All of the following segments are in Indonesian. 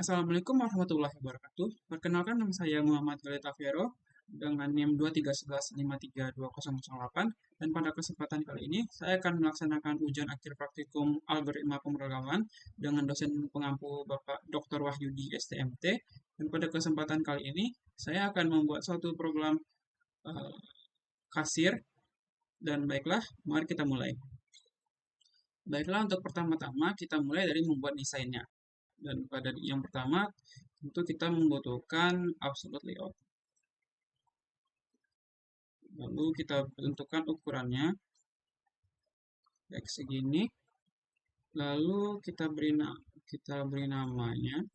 Assalamualaikum warahmatullahi wabarakatuh. Perkenalkan nama saya Muhammad Khalid Tafero dengan NIM 231153208 dan pada kesempatan kali ini saya akan melaksanakan ujian akhir praktikum algoritma pemrograman dengan dosen pengampu Bapak Dr. Wahyudi STMT, dan pada kesempatan kali ini saya akan membuat suatu program eh, kasir. Dan baiklah, mari kita mulai. Baiklah, untuk pertama-tama kita mulai dari membuat desainnya. Dan pada yang pertama, tentu kita membutuhkan absolute layout. Lalu kita tentukan ukurannya, X segini. Lalu kita beri namanya.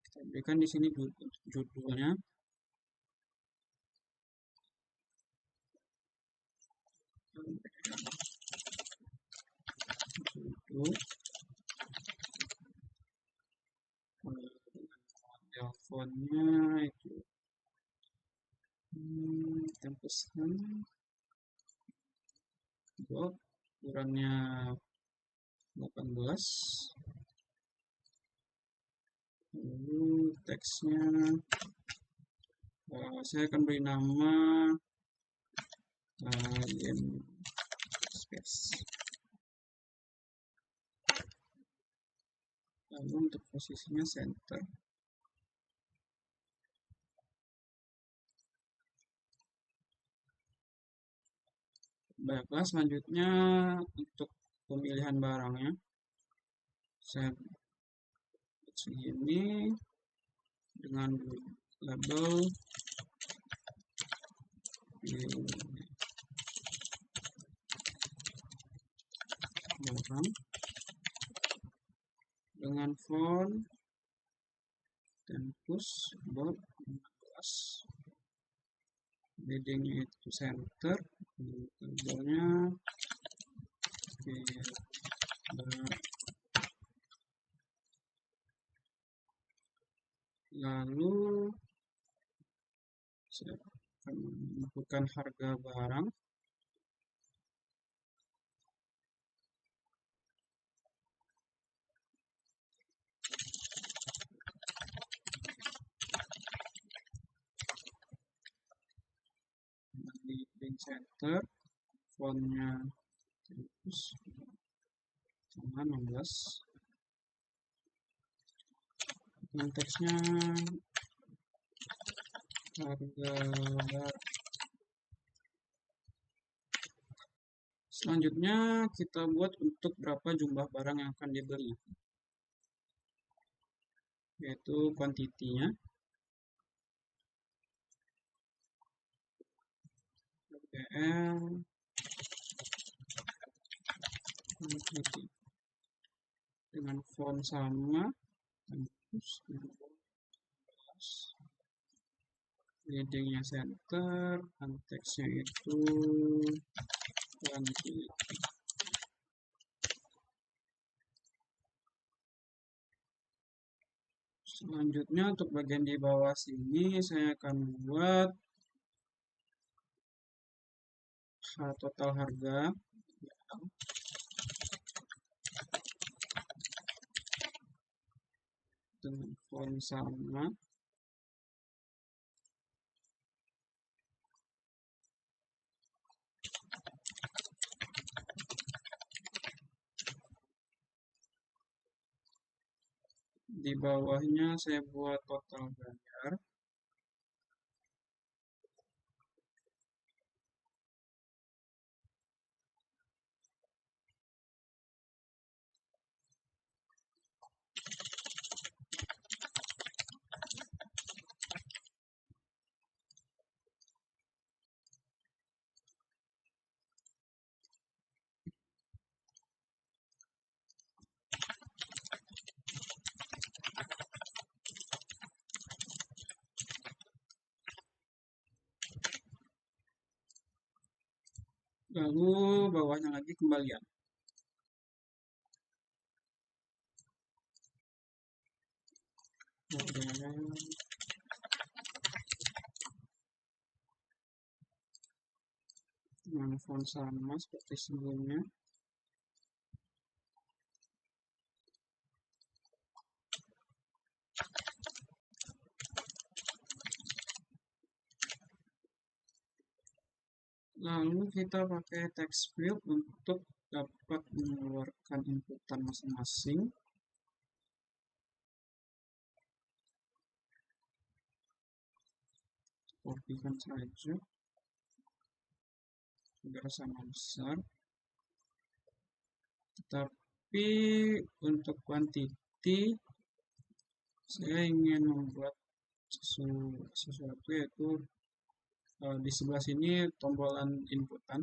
Kita berikan di sini judulnya. Judul. Teleponnya itu tempesan buat ukurannya 18. Lalu teksnya saya akan beri nama space. Lalu untuk posisinya center. Baiklah, selanjutnya untuk pemilihan barangnya, saya buat segini dengan label barang dengan font Tempus Bold 15. Headingnya itu center, labelnya lalu saya akan menentukan harga barang. Di link center, fontnya Tempus sama 16. Dan teksnya harga. Selanjutnya kita buat untuk berapa jumlah barang yang akan dibeli, yaitu kuantitinya. Dengan font sama, headingnya center, dan teksnya itu quantity. Selanjutnya untuk bagian di bawah sini saya akan buat total harga dengan font sama. Di bawahnya saya buat total bayar. Lalu bawahnya lagi kembalian. dengan font sama seperti sebelumnya. Lalu kita pakai text field untuk dapat mengeluarkan inputan masing-masing. Kopikan saja agar sama besar. Tetapi untuk quantity saya ingin membuat sesuatu, yaitu di sebelah sini tombolan inputan.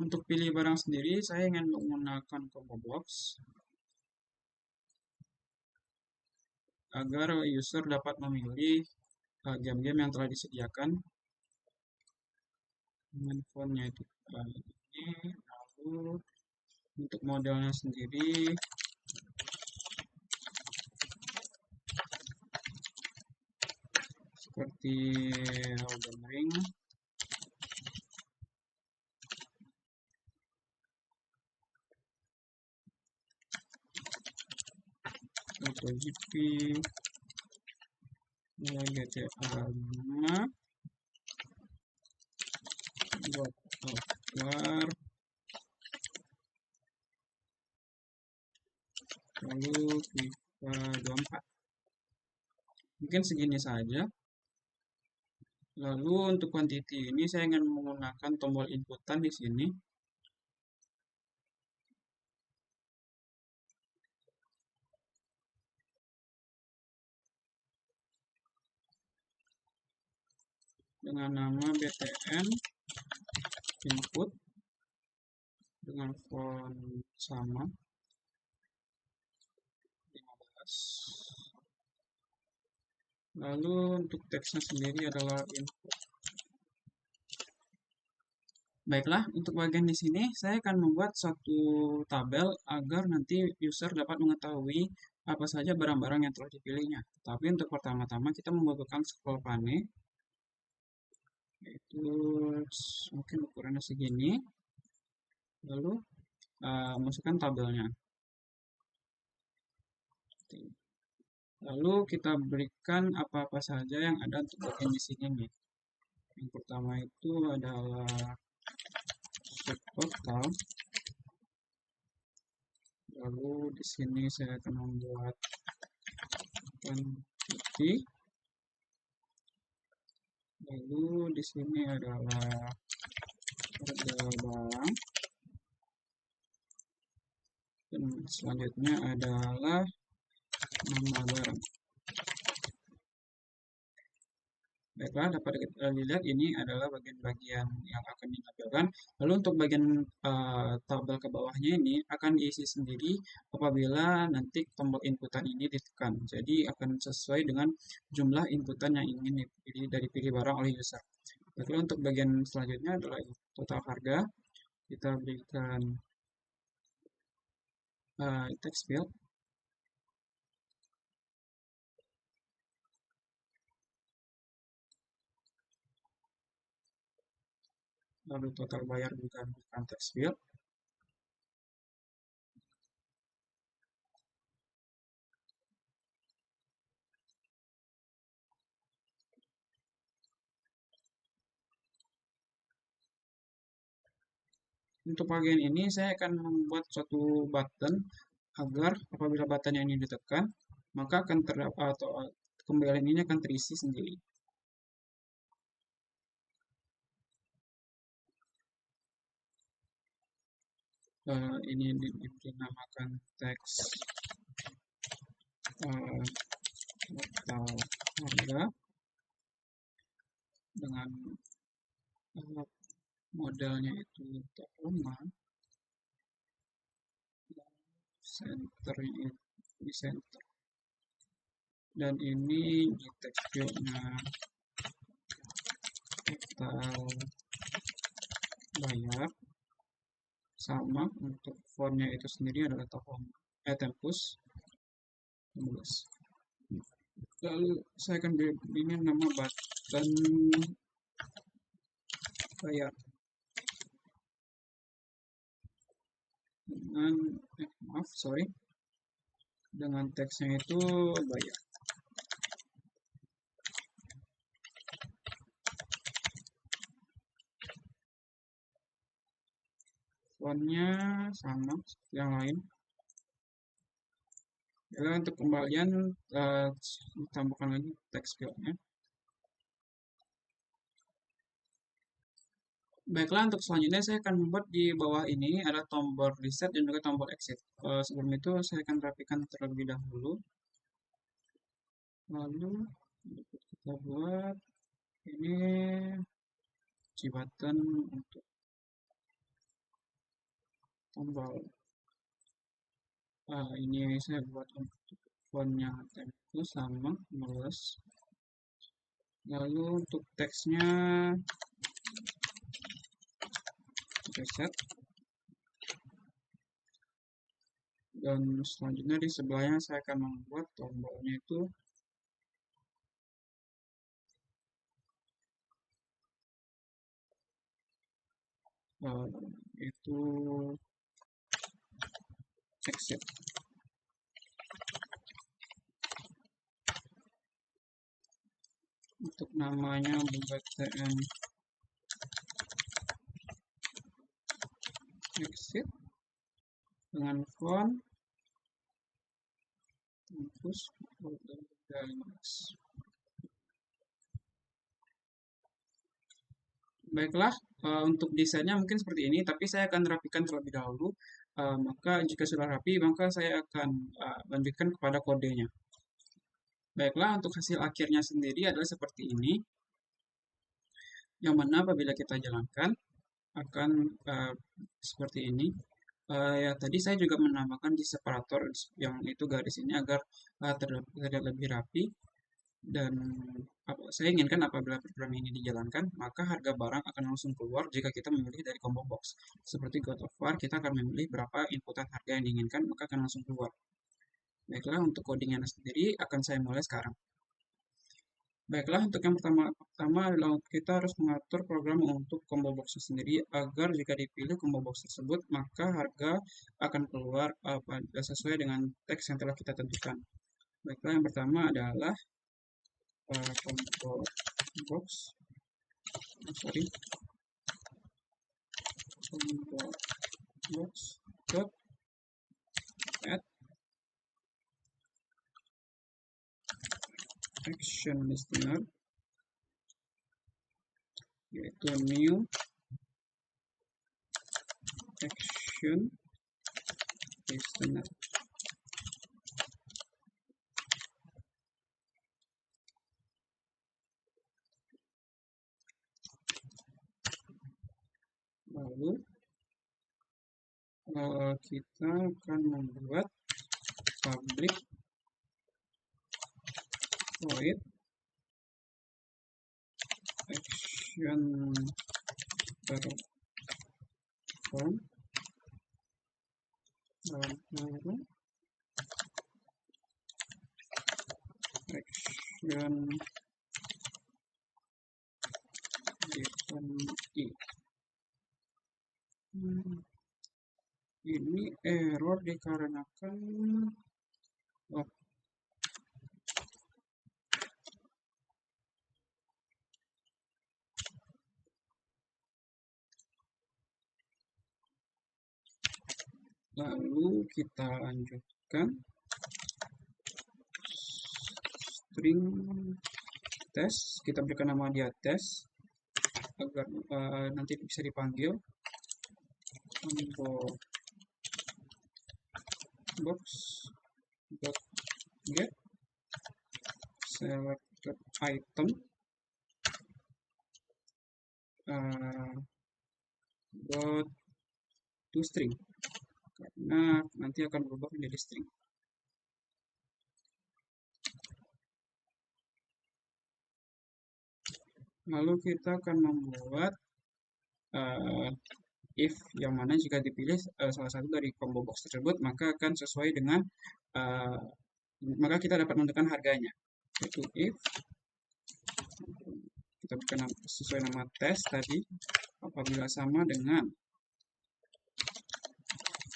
Untuk pilih barang sendiri saya ingin menggunakan combo box agar user dapat memilih game-game yang telah disediakan dengan fontnya itu ini. Lalu untuk modelnya sendiri seperti Elden Ring, MotoGP, GTA 5, God of War, lalu FIFA 24. Mungkin segini saja. Lalu untuk quantity ini saya ingin menggunakan tombol inputan di sini. Dengan nama btn input dengan font sama 15. Lalu untuk teksnya sendiri adalah input. Baiklah, untuk bagian di sini saya akan membuat satu tabel agar nanti user dapat mengetahui apa saja barang-barang yang telah dipilihnya. Tapi untuk pertama-tama kita membutuhkan scroll pane, yaitu mungkin ukurannya segini. Lalu masukkan tabelnya. Lalu kita berikan apa-apa saja yang ada untuk bagian di sini nih. Yang pertama itu adalah subtotal. Lalu di sini saya akan membuat quantity. Lalu di sini adalah harga barang. Dan selanjutnya adalah nama barang. Baiklah, dapat kita lihat ini adalah bagian-bagian yang akan ditampilkan. Lalu untuk bagian tabel ke bawahnya ini akan diisi sendiri apabila nanti tombol inputan ini ditekan. Jadi akan sesuai dengan jumlah inputan yang ingin dipilih dari pilih barang oleh user. Baiklah, untuk bagian selanjutnya adalah total harga. Kita berikan text field. Lalu total bayar juga berikan text field. Untuk bagian ini saya akan membuat suatu button agar apabila button yang ini ditekan, maka akan terdapat atau kembalian ini akan terisi sendiri. Ini dinamakan teks total harga dengan modelnya itu Tacoma, centernya di center, dan ini di text fieldnya total bayar. Sama untuk fontnya itu sendiri adalah Tempus 16. Lalu saya akan beri nama button bayar. dengan maaf sorry, dengan teksnya itu bayar. Fontnya sama seperti yang lain. Lalu untuk kembalian tambahkan lagi teks fieldnya. Baiklah, untuk selanjutnya saya akan membuat di bawah ini ada tombol reset dan juga tombol exit. Sebelum itu saya akan rapikan terlebih dahulu. Lalu kita buat ini G button untuk tombol. Ini saya buat untuk fontnya tempo sama 15. Lalu untuk teksnya reset. Dan selanjutnya di sebelahnya saya akan membuat tombolnya itu exit. Untuk namanya BTN exit dengan font tempus 15. Baiklah, untuk desainnya mungkin seperti ini, tapi saya akan rapikan terlebih dahulu. Maka jika sudah rapi, maka saya akan lanjutkan kepada kodenya. Baiklah, untuk hasil akhirnya sendiri adalah seperti ini. Yang mana apabila kita jalankan, akan seperti ini. Ya, tadi saya juga menambahkan di separator yang itu garis ini agar terlihat lebih rapi. Dan saya inginkan apabila program ini dijalankan, maka harga barang akan langsung keluar jika kita memilih dari combo box. Seperti God of War, kita akan memilih berapa inputan harga yang diinginkan, maka akan langsung keluar. Baiklah, untuk codingnya sendiri akan saya mulai sekarang. Baiklah, untuk yang pertama adalah kita harus mengatur program untuk combo box sendiri agar jika dipilih combo box tersebut, maka harga akan keluar sesuai dengan teks yang telah kita tentukan. Baiklah, yang pertama adalah combo box combo box dot add action listener, yaitu new action listener. Lalu kita akan membuat public void action perform action ini error dikarenakan lalu kita lanjutkan string test, kita berikan nama dia test agar nanti bisa dipanggil combo box dot get selected item dot to string, karena nanti akan berubah menjadi string. Lalu kita akan membuat if yang mana jika dipilih salah satu dari combo box tersebut, maka akan sesuai dengan maka kita dapat menentukan harganya, yaitu if kita berikan sesuai nama test tadi apabila sama dengan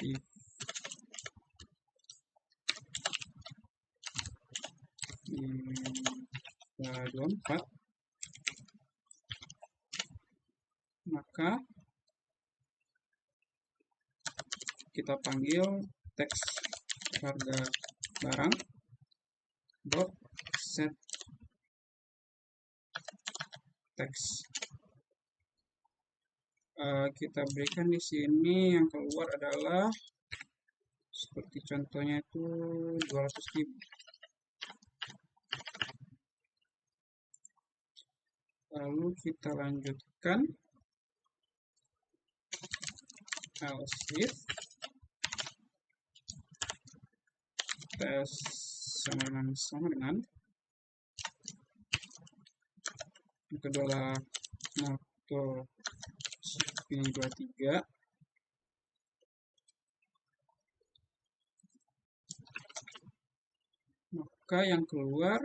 if 24, maka kita panggil teks harga barang dot set teks. Kita berikan di sini yang keluar adalah seperti contohnya itu 200.000. Lalu kita lanjutkan else if tes sama dengan yang kedua adalah moto CP23, maka yang keluar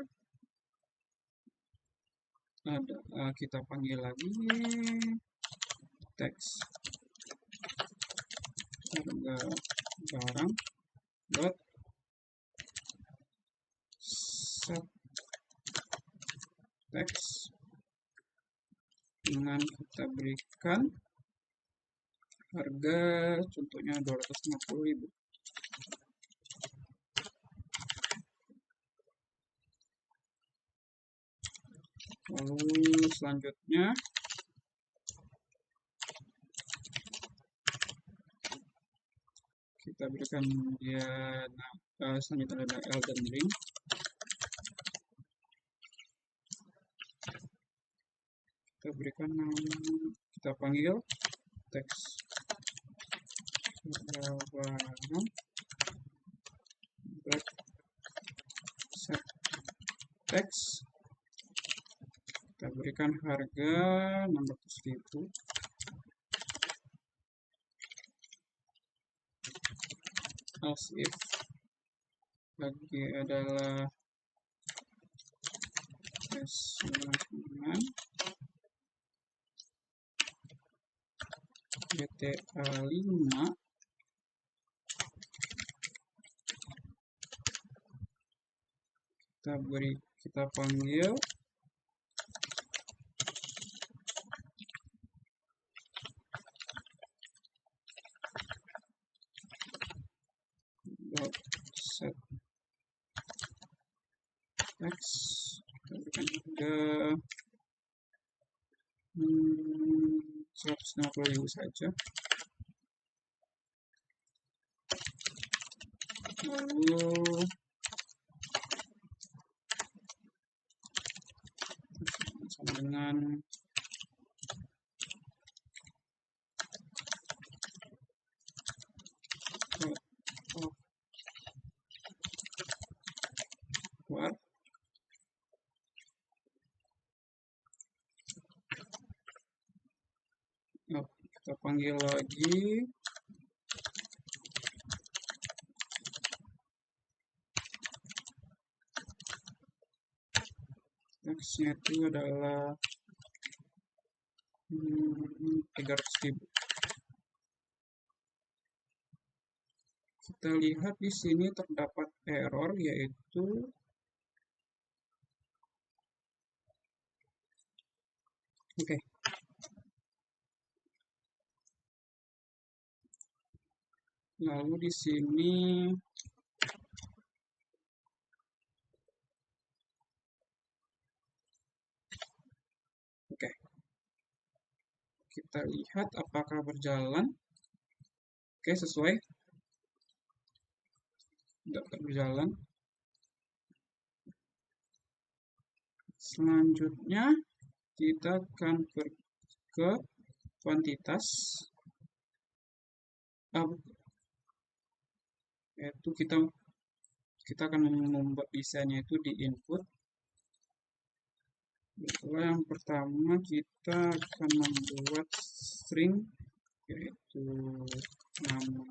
ada kita panggil lagi teks harga barang dot set teks dengan kita berikan harga contohnya 250.000. Lalu selanjutnya kita berikan dia selanjutnya ada Elden Ring. Kita berikan kita panggil teks barang set teks. Kita berikan harga 600.000. Else if lagi adalah GTA 5, kita panggil set teks. Kita berikan harga 150.000 saja. Lalu sama dengan keluar. Kita panggil lagi teksnya itu adalah 300.000. Kita lihat di sini terdapat error, yaitu lalu di sini kita lihat apakah berjalan. Sesuai, dapat berjalan. Selanjutnya kita akan ke kuantitas, yaitu kita akan membuat desainnya itu di input. Yang pertama kita akan membuat string, yaitu nama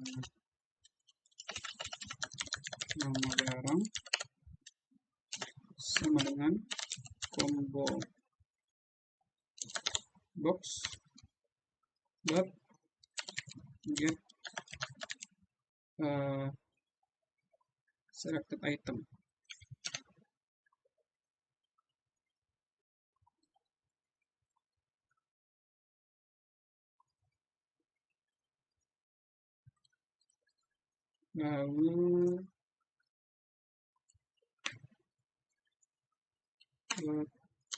barang sama dengan combo box dot get uh, selected item. Lalu go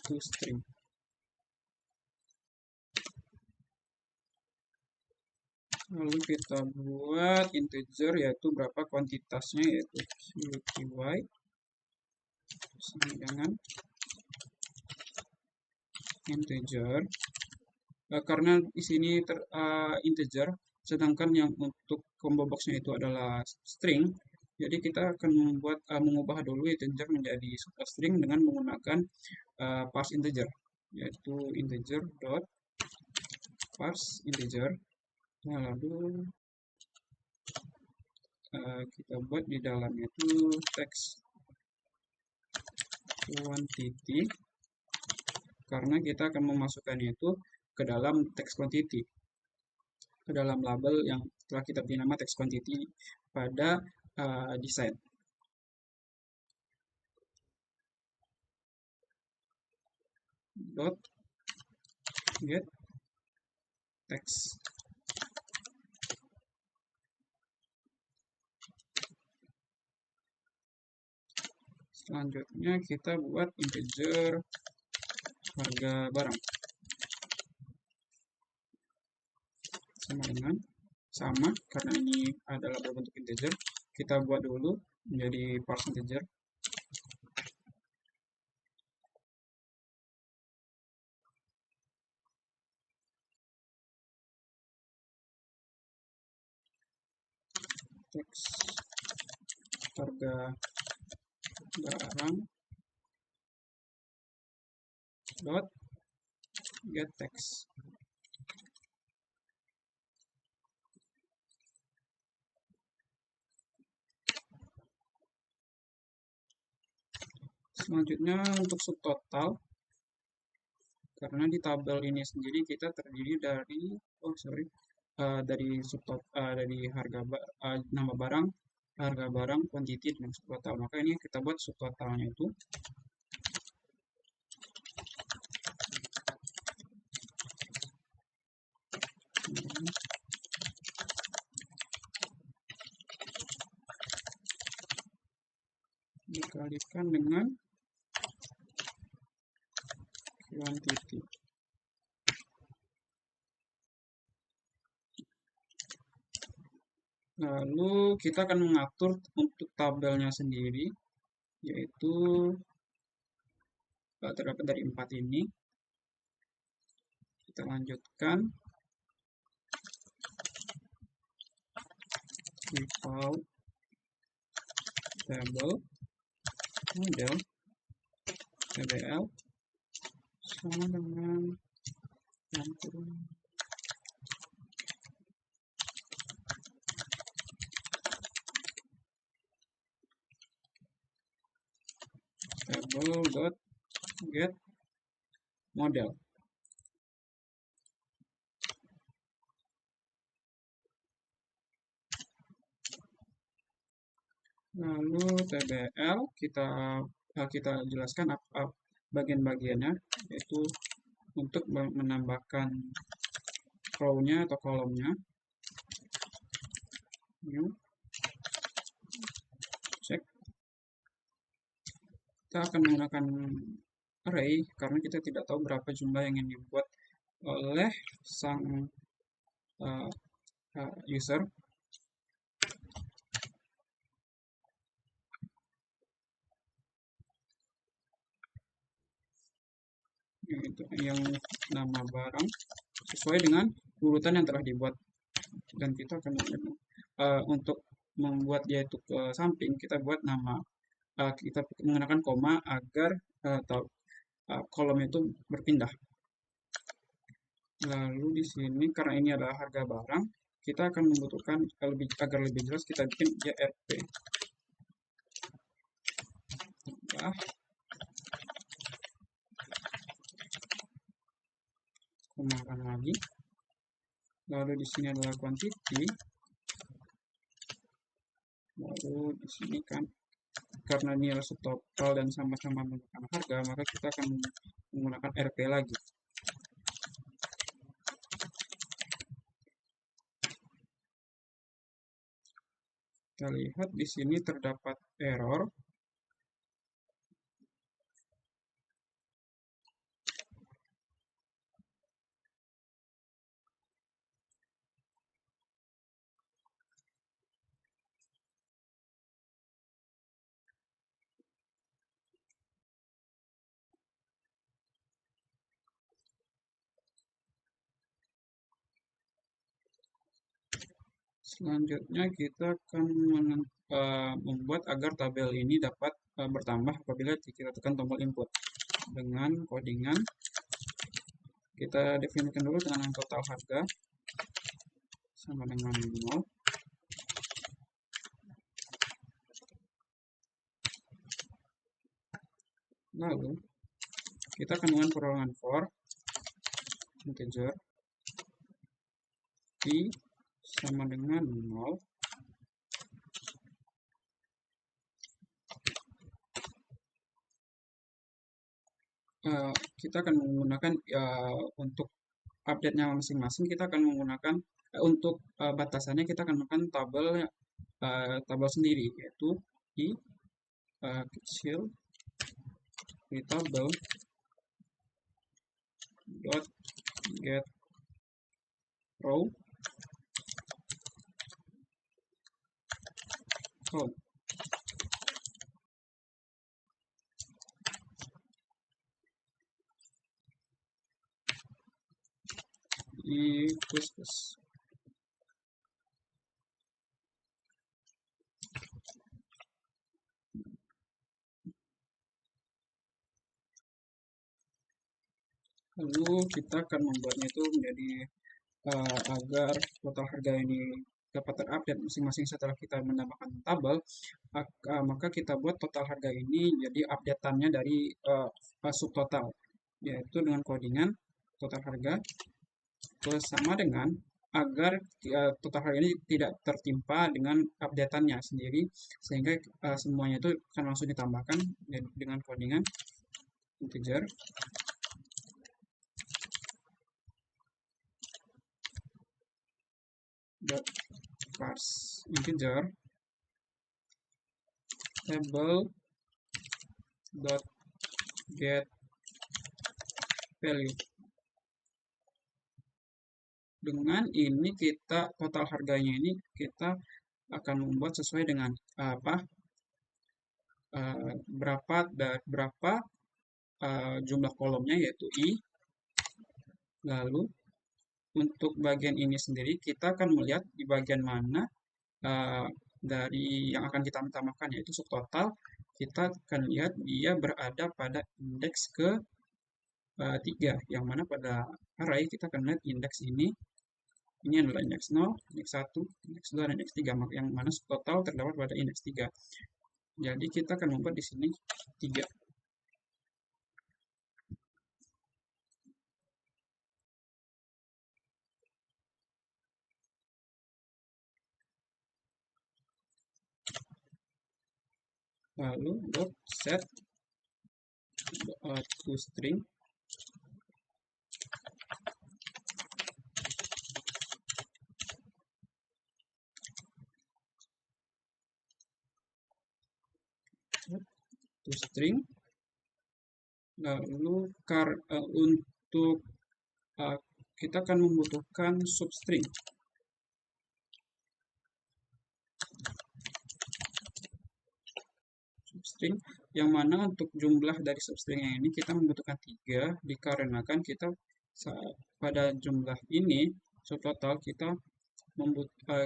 to string. Lalu kita buat integer, yaitu berapa kuantitasnya, yaitu qty sama dengan integer. Karena di sini integer, sedangkan yang untuk combo boxnya itu adalah string, jadi kita akan membuat mengubah dulu integer menjadi string dengan menggunakan parse integer, yaitu integer dot parse integer. Nah, lalu kita buat di dalamnya itu text quantity, karena kita akan memasukkannya itu ke dalam text quantity, ke dalam label yang telah kita beri nama text quantity pada desain. Dot get text. Selanjutnya kita buat integer harga barang sama dengan sama, karena ini adalah berbentuk integer, kita buat dulu menjadi parse integer. Text harga barang dot get text. Selanjutnya untuk subtotal, karena di tabel ini sendiri kita terdiri dari dari subtotal, dari nama barang, harga barang, quantity, dan subtotal. Maka ini kita buat subtotalnya itu dikalikan dengan quantity. Lalu kita akan mengatur untuk tabelnya sendiri, yaitu terdapat dari 4 ini. Kita lanjutkan default table model tbl sama dengan yang turun table dot get model. Lalu tbl kita jelaskan apa bagian-bagiannya, yaitu untuk menambahkan row-nya atau kolomnya. New check. Kita akan menggunakan array karena kita tidak tahu berapa jumlah yang ingin dibuat oleh sang user. Yaitu yang nama barang sesuai dengan urutan yang telah dibuat, dan kita akan untuk membuat dia itu ke samping, kita buat nama, kita menggunakan koma agar kolom itu berpindah. Lalu di sini karena ini adalah harga barang, kita akan membutuhkan agar lebih jelas kita bikin JRP. Komakan lagi. Lalu di sini adalah quantity. Lalu di sini kan karena nilai subtotal dan sama-sama menggunakan harga, maka kita akan menggunakan RP lagi. Kita lihat di sini terdapat error. Selanjutnya kita akan membuat agar tabel ini dapat bertambah apabila kita tekan tombol input. Dengan codingan, kita definisikan dulu dengan total harga sama dengan 0. Lalu, kita akan menggunakan perorangan for integer t sama dengan 0. Kita akan menggunakan untuk update-nya masing-masing, kita akan menggunakan untuk batasannya kita akan menggunakan tabel sendiri, yaitu i kecil di tabel dot get row count. Plus. Lalu kita akan membuatnya itu menjadi agar total harga ini dapat terupdate masing-masing setelah kita menambahkan tabel, maka kita buat total harga ini jadi updateannya dari subtotal, yaitu dengan codingan total harga plus sama dengan agar total harga ini tidak tertimpa dengan updateannya sendiri, sehingga semuanya itu akan langsung ditambahkan dengan codingan integer dot parse integer table dot get value. Dengan ini kita total harganya ini kita akan membuat sesuai dengan berapa jumlah kolomnya, yaitu i. Lalu untuk bagian ini sendiri kita akan melihat di bagian mana dari yang akan kita tambahkan, yaitu subtotal. Kita akan lihat dia berada pada indeks ke 3, yang mana pada array kita akan lihat indeks ini adalah indeks 0, indeks 1, indeks 2, dan indeks 3, yang mana subtotal terdapat pada indeks 3. Jadi kita akan membuat di sini 3. Lalu dot set to string lalu untuk kita akan membutuhkan substring. Yang mana untuk jumlah dari substringnya ini kita membutuhkan 3, dikarenakan kita pada jumlah ini subtotal kita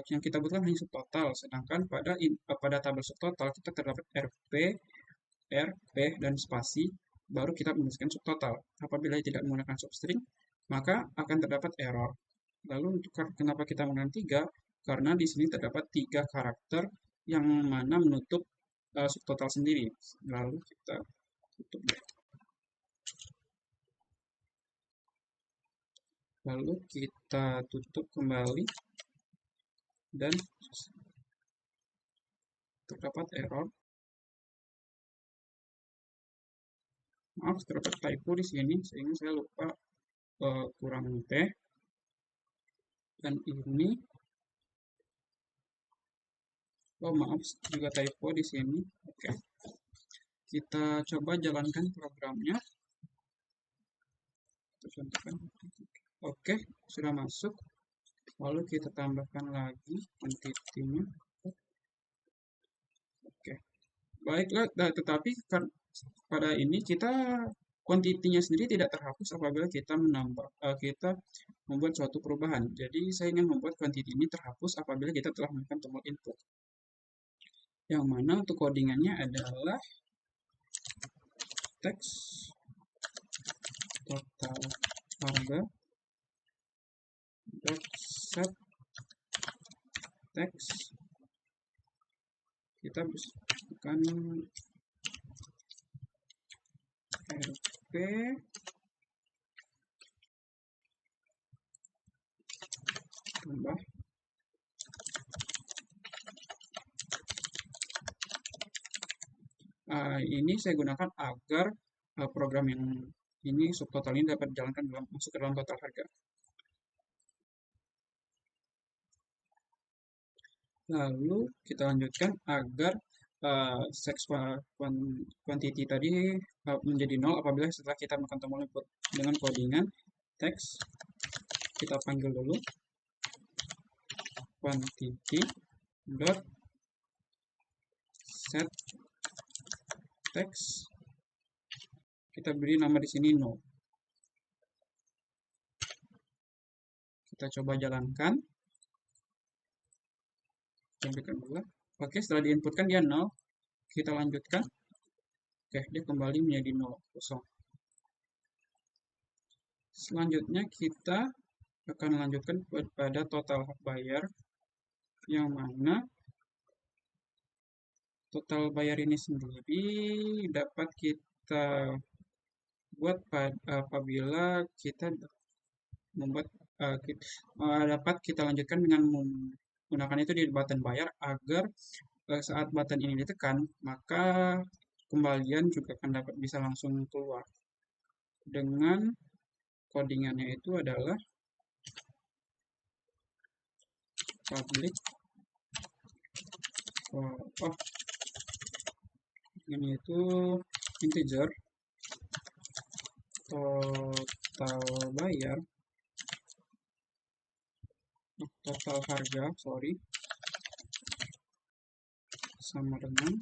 yang kita butuhkan hanya subtotal, sedangkan pada tabel subtotal kita terdapat RP, RP, dan spasi, baru kita menuliskan subtotal. Apabila tidak menggunakan substring, maka akan terdapat error. Lalu untuk kenapa kita menggunakan 3? Karena di sini terdapat 3 karakter yang mana menutup subtotal sendiri. Lalu kita tutup. Lalu kita tutup kembali dan terdapat error. Maaf, terdapat typo di sini sehingga saya lupa kurang T. Dan ini, oh maaf, juga typo di sini. Oke, kita coba jalankan programnya. Oke, sudah masuk. Lalu kita tambahkan lagi quantity-nya. Oke, baiklah. Tetapi pada ini kita quantity-nya sendiri tidak terhapus apabila kita membuat suatu perubahan. Jadi saya ingin membuat quantity ini terhapus apabila kita telah menekan tombol input. Yang mana untuk codingannya adalah text total harga set text. Kita bukan RP tambah ini saya gunakan agar program yang ini subtotal ini dapat dijalankan masuk ke dalam total harga. Lalu kita lanjutkan agar set quantity tadi menjadi 0 apabila setelah kita menekan tombol input dengan codingan text. Kita panggil dulu quantity dot set text. Kita beri nama di sini 0. Kita coba jalankan. Oke, setelah diinputkan dia 0. Kita lanjutkan. Oke, dia kembali menjadi 0, kosong. Selanjutnya kita akan lanjutkan pada total hak bayar, yang mana total bayar ini sendiri dapat kita buat apabila kita membuat dapat kita lanjutkan dengan menggunakan itu di button bayar agar saat button ini ditekan maka kembalian juga akan dapat bisa langsung keluar. Dengan codingannya itu adalah public ini itu integer total bayar total harga sama dengan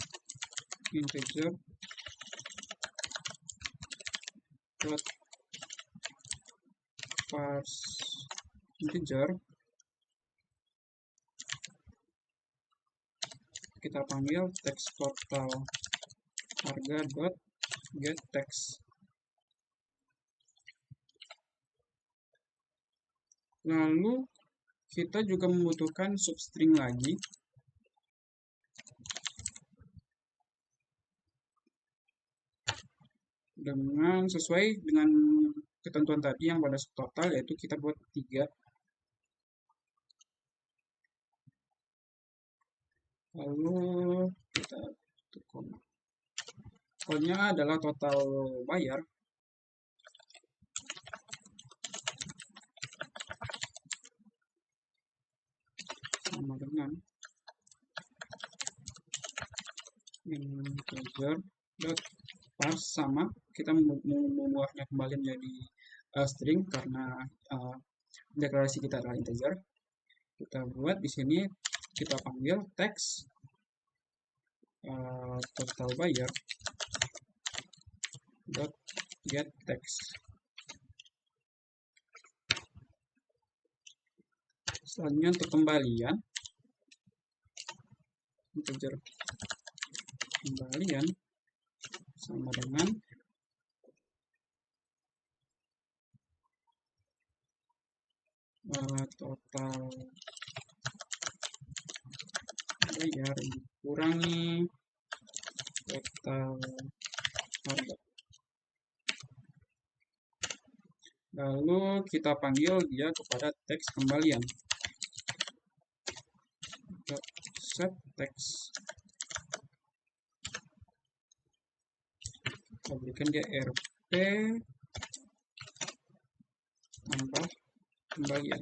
integer dot parse integer. Kita panggil text total harga dot get text. Lalu kita juga membutuhkan substring lagi. Dengan sesuai dengan ketentuan tadi yang pada subtotal, yaitu kita buat 3. Lalu kita tutup koma. Kodenya adalah total bayar sama dengan integer dot parse sama kita membuatnya kembali menjadi string karena deklarasi kita adalah integer. Kita buat di sini kita panggil text total bayar dot get text. Selanjutnya untuk kembalian, integer kembalian sama dengan total bayar dikurangi total harga. Lalu kita panggil dia kepada teks kembalian. Set text Kita berikan GRP tambah kembalian.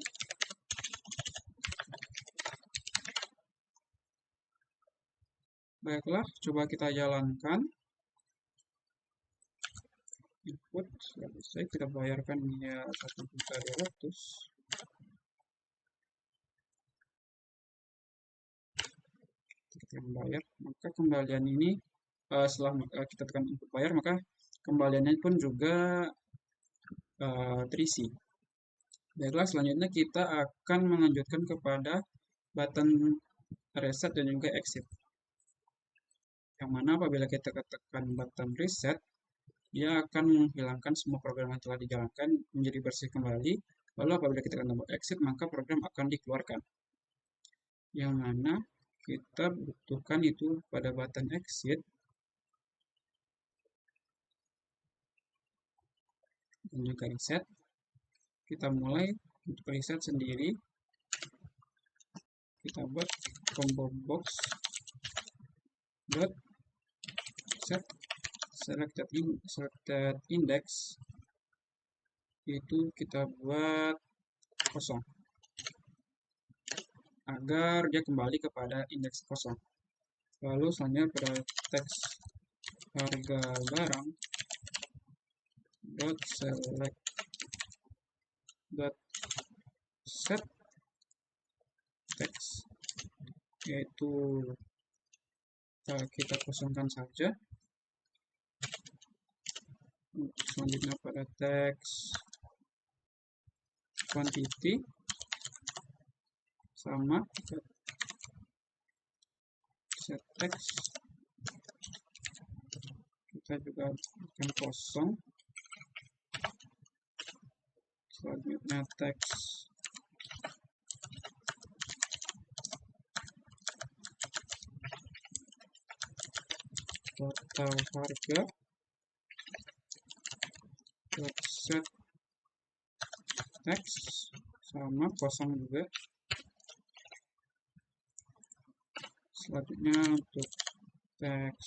Baiklah, coba kita jalankan. Input selesai, kita bayarkan dia 1.200.000. Kita bayar, maka kembalian ini setelah kita tekan input bayar, maka kembaliannya pun juga terisi. Baiklah, selanjutnya kita akan melanjutkan kepada button reset dan juga exit. Yang mana apabila kita tekan button reset, dia akan menghilangkan semua program yang telah dijalankan menjadi bersih kembali. Lalu apabila kita tekan tombol exit, maka program akan dikeluarkan. Yang mana kita butuhkan itu pada button exit dan juga reset. Kita mulai untuk reset sendiri. Kita buat combo box dot set selected index itu kita buat kosong agar dia kembali kepada indeks kosong. Lalu selanjutnya pada teks harga barang dot select dot set teks, yaitu kita kosongkan saja. Selanjutnya pada teks quantity sama set teks, kita juga akan kosong. Selanjutnya teks total harga set teks sama kosong juga. Selanjutnya untuk teks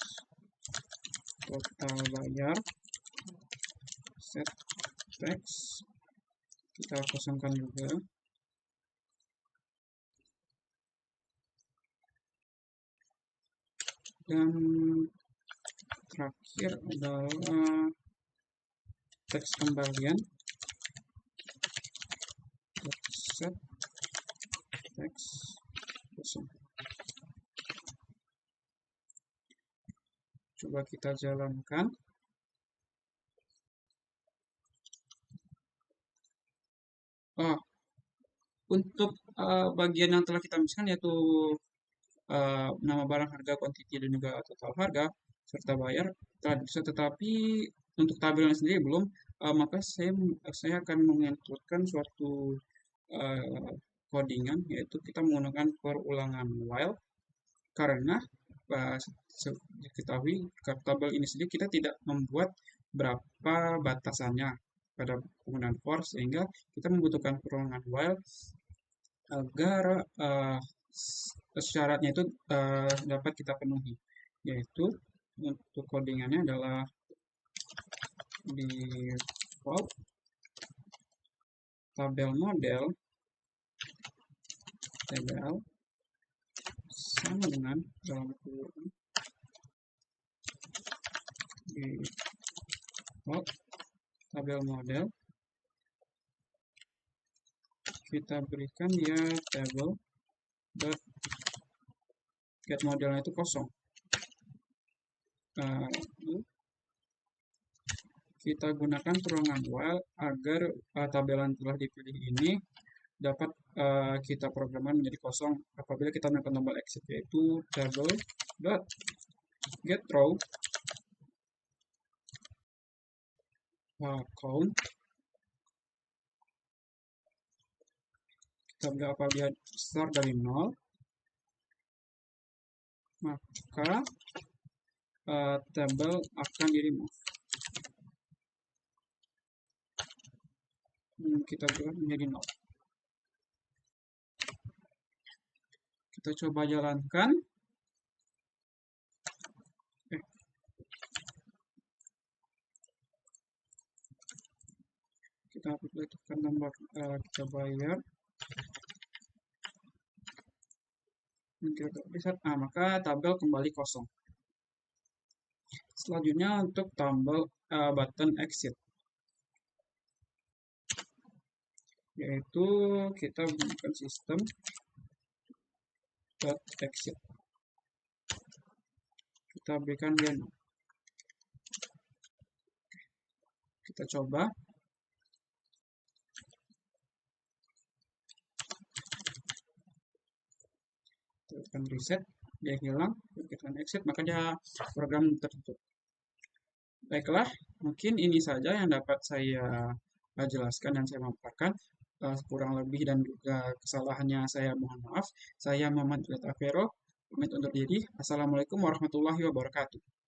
total bayar set teks kita kosongkan juga. Dan terakhir adalah teks kembalian set teks kosong. Coba kita jalankan. Untuk bagian yang telah kita miskan, yaitu nama barang, harga, quantity, dan juga total harga serta bayar telah bisa, tetapi untuk tabelnya sendiri belum. Maka saya akan menginputkan suatu codingan, yaitu kita menggunakan perulangan while, karena diketahui tabel ini sendiri kita tidak membuat berapa batasannya pada penggunaan for, sehingga kita membutuhkan perulangan while agar syaratnya itu dapat kita penuhi, yaitu untuk codingannya adalah default tabel model sama dengan dalam kurung default tabel model, kita berikan dia table dot get modelnya itu kosong. Kita gunakan perulangan while agar tabel yang telah dipilih ini dapat kita programkan menjadi kosong apabila kita melakukan tombol exit, yaitu table dot get row count. Kita beri apabila start dari 0, maka tabel akan di remove. Kita buat menjadi 0. Kita coba jalankan. kita butuhkan nomor, kita bayar. Maka tabel kembali kosong. Selanjutnya untuk tombol button exit, yaitu kita gunakan sistem .exit. Kita berikan dia. Kita coba. Tekan reset, dia hilang. Kita exit, maka dia program tertutup. Baiklah, mungkin ini saja yang dapat saya jelaskan dan saya paparkan. Kurang lebih dan juga kesalahannya saya mohon maaf. Saya Muhammad Afero, pamit undur diri. Assalamualaikum warahmatullahi wabarakatuh.